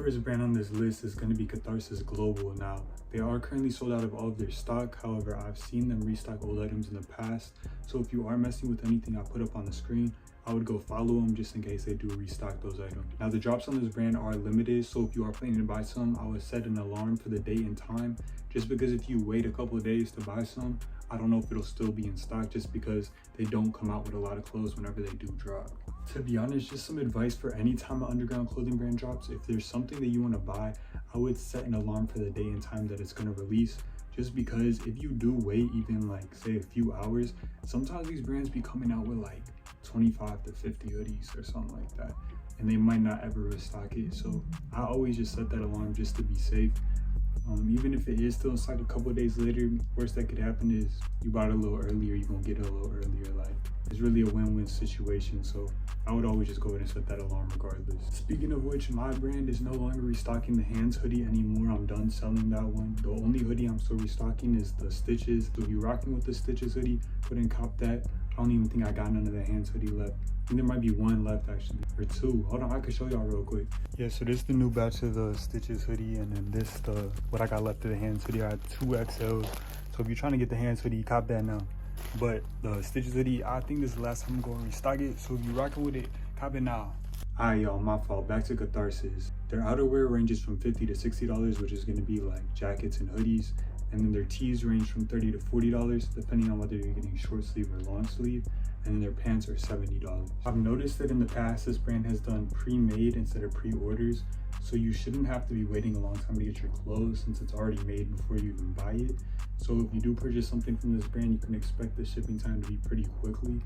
first brand on this list is going to be Catharsis Global. Now, they are currently sold out of all of their stock. However, I've seen them restock old items in the past. So if you are messing with anything I put up on the screen, I would go follow them just in case they do restock those items. Now, the drops on this brand are limited, so if you are planning to buy some, I would set an alarm for the date and time, just because if you wait a couple of days to buy some, I don't know if it'll still be in stock, just because they don't come out with a lot of clothes whenever they do drop. To be honest, just some advice for any time an underground clothing brand drops: if there's something that you want to buy, I would set an alarm for the date and time that it's going to release, just because if you do wait even like say a few hours, sometimes these brands be coming out with like 25 to 50 hoodies or something like that, and they might not ever restock it. So I always just set that alarm just to be safe. Even if it is still in stock a couple of days later, worst that could happen is you bought it a little earlier, you're gonna get it a little earlier. Like, it's really a win-win situation, so I would always just go ahead and set that alarm regardless. Speaking of which, my brand is no longer restocking the Hands hoodie anymore. I'm done selling that one. The only hoodie I'm still restocking is the Stitches. So if you're rocking with the Stitches hoodie, go ahead and cop that. I don't even think I got none of the Hands hoodie left. I think there might be one left actually, or two. Hold on, I can show y'all real quick. Yeah, so this is the new batch of the Stitches hoodie, and then this what I got left of the Hands hoodie. I had 2 XLs. So if you're trying to get the Hands hoodie, cop that now. But the Stitches hoodie, I think this is the last time I'm going to restock it. So if you're rocking with it, cop it now. Alright y'all, my fault. Back to Catharsis. Their outerwear ranges from $50 to $60, which is going to be like jackets and hoodies. And then their tees range from $30 to $40, depending on whether you're getting short sleeve or long sleeve. And then their pants are $70. I've noticed that in the past, this brand has done pre-made instead of pre-orders. So you shouldn't have to be waiting a long time to get your clothes, since it's already made before you even buy it. So if you do purchase something from this brand, you can expect the shipping time to be pretty quickly.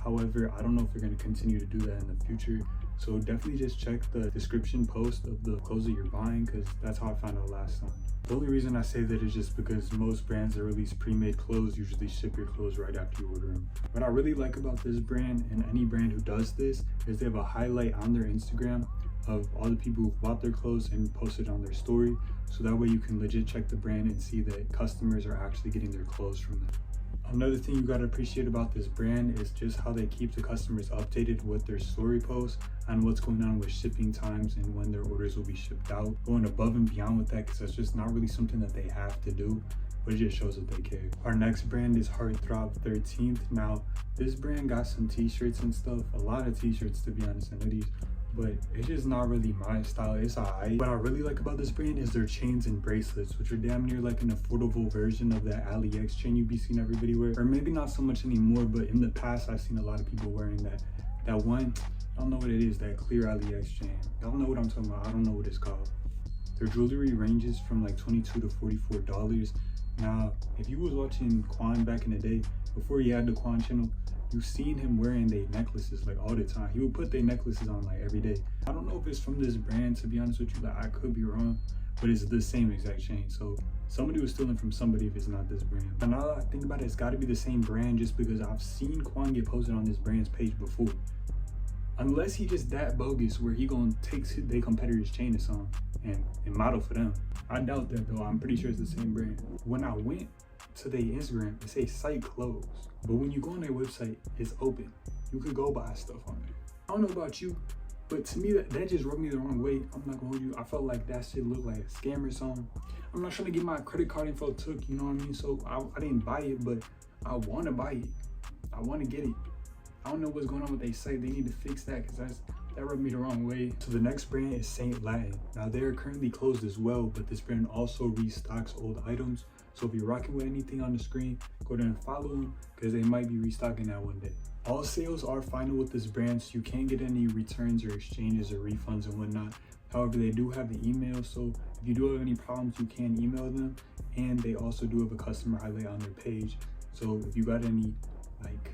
However, I don't know if they're going to continue to do that in the future. So definitely just check the description post of the clothes that you're buying, because that's how I found out last time. The only reason I say that is just because most brands that release pre-made clothes usually ship your clothes right after you order them. What I really like about this brand, and any brand who does this, is they have a highlight on their Instagram of all the people who've bought their clothes and posted on their story. So that way you can legit check the brand and see that customers are actually getting their clothes from them. Another thing you gotta appreciate about this brand is just how they keep the customers updated with their story posts on what's going on with shipping times and when their orders will be shipped out. Going above and beyond with that, because that's just not really something that they have to do, but it just shows that they care. Our next brand is Heartthrob 13th. Now, this brand got some t-shirts and stuff, a lot of t-shirts to be honest, and hoodies, but it's just not really my style. It's alright. What I really like about this brand is their chains and bracelets, which are damn near like an affordable version of that AliEx chain you be seeing everybody wear. Or maybe not so much anymore, but in the past I've seen a lot of people wearing that one, I don't know what it is, that clear AliEx chain. Y'all know what I'm talking about. I don't know what it's called. Their jewelry ranges from like $22 to $44. Now, if you was watching Quan back in the day, before he had the Quan channel, you've seen him wearing their necklaces like all the time. He would put their necklaces on like every day. I don't know if it's from this brand, to be honest with you, like I could be wrong, but it's the same exact chain. So somebody was stealing from somebody if it's not this brand. But now that I think about it, it's gotta be the same brand, just because I've seen Quan get posted on this brand's page before. Unless he just that bogus where he gonna take their competitor's chain or something and model for them. I doubt that though. I'm pretty sure it's the same brand. When I went to their Instagram, it says site closed, but when you go on their website, it's open. You could go buy stuff on there. I don't know about you, but to me that just rubbed me the wrong way. I'm not gonna hold you. I felt like that shit looked like a scam or something. I'm not trying to get my credit card info took, you know what I mean? So I didn't buy it, but I want to buy it. I want to get it. I don't know what's going on with their site. They need to fix that, because that rubbed me the wrong way. So the next brand is Saint Latin. Now they are currently closed as well, but this brand also restocks old items. So if you're rocking with anything on the screen, go there and follow them, because they might be restocking that one day. All sales are final with this brand, so you can't get any returns or exchanges or refunds and whatnot. However, they do have the email, so if you do have any problems, you can email them. And they also do have a customer highlight on their page. So if you got any like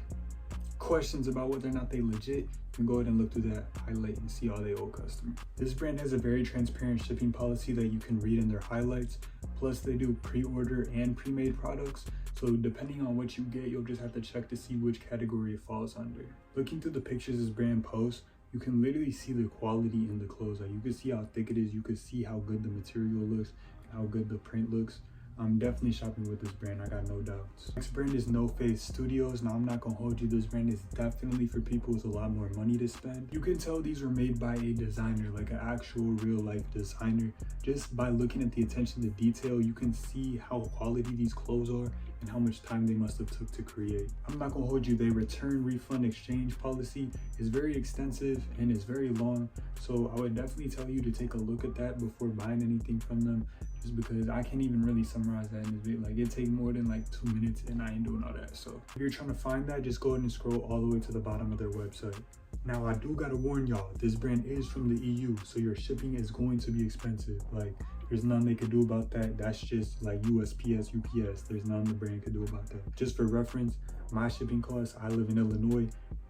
questions about whether or not they legit, you can go ahead and look through that highlight and see all their old customers. This brand has a very transparent shipping policy that you can read in their highlights. Plus they do pre-order and pre-made products. So depending on what you get, you'll just have to check to see which category it falls under. Looking through the pictures this brand posts, you can literally see the quality in the clothes. Like you can see how thick it is, you can see how good the material looks, how good the print looks. I'm definitely shopping with this brand, I got no doubts. Next brand is No Face Studios. Now I'm not gonna hold you, this brand is definitely for people with a lot more money to spend. You can tell these were made by a designer, like an actual real life designer. Just by looking at the attention to detail, you can see how quality these clothes are and how much time they must have took to create. I'm not gonna hold you, their return, refund, exchange policy is very extensive and is very long. So I would definitely tell you to take a look at that before buying anything from them, just because I can't even really summarize that in this video. Like, it take more than like 2 minutes and I ain't doing all that. So if you're trying to find that, just go ahead and scroll all the way to the bottom of their website. Now I do gotta warn y'all, this brand is from the EU, so your shipping is going to be expensive. Like, there's nothing they could do about that. That's just like USPS, UPS. There's nothing the brand could do about that. Just for reference, my shipping cost, I live in Illinois,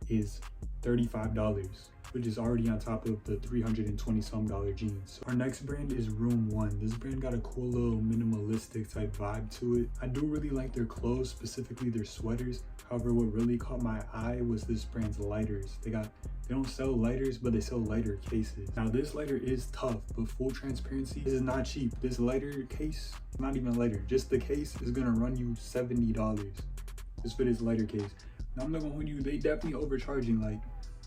is $35, which is already on top of the $320 some jeans. Our next brand is Room 1. This brand got a cool little minimalistic type vibe to it. I do really like their clothes, specifically their sweaters. However, what really caught my eye was this brand's lighters. They don't sell lighters, but they sell lighter cases. Now this lighter is tough, but full transparency, this is not cheap. This lighter case, not even a lighter, just the case is gonna run you $70 just for this lighter case. Now I'm not gonna hold you, they definitely overcharging. Like,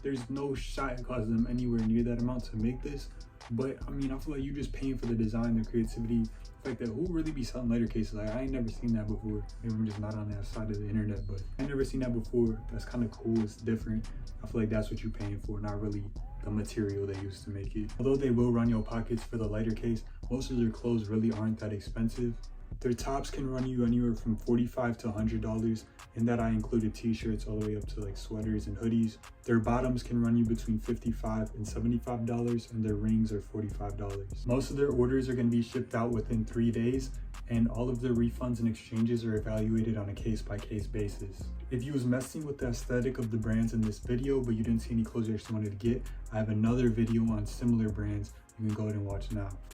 there's no shot it costs them anywhere near that amount to make this. But I mean, I feel like you're just paying for the design, the creativity, the fact that who really be selling lighter cases? Like, I ain't never seen that before. Maybe I'm just not on that side of the internet, but I never seen that before. That's kind of cool, it's different. I feel like that's what you're paying for, not really the material they used to make it. Although they will run your pockets for the lighter case, most of their clothes really aren't that expensive. Their tops can run you anywhere from $45 to $100. In that I included t-shirts all the way up to like sweaters and hoodies. Their bottoms can run you between $55 and $75, and their rings are $45. Most of their orders are going to be shipped out within 3 days, and all of their refunds and exchanges are evaluated on a case-by-case basis. If you was messing with the aesthetic of the brands in this video, but you didn't see any clothes you actually wanted to get, I have another video on similar brands you can go ahead and watch now.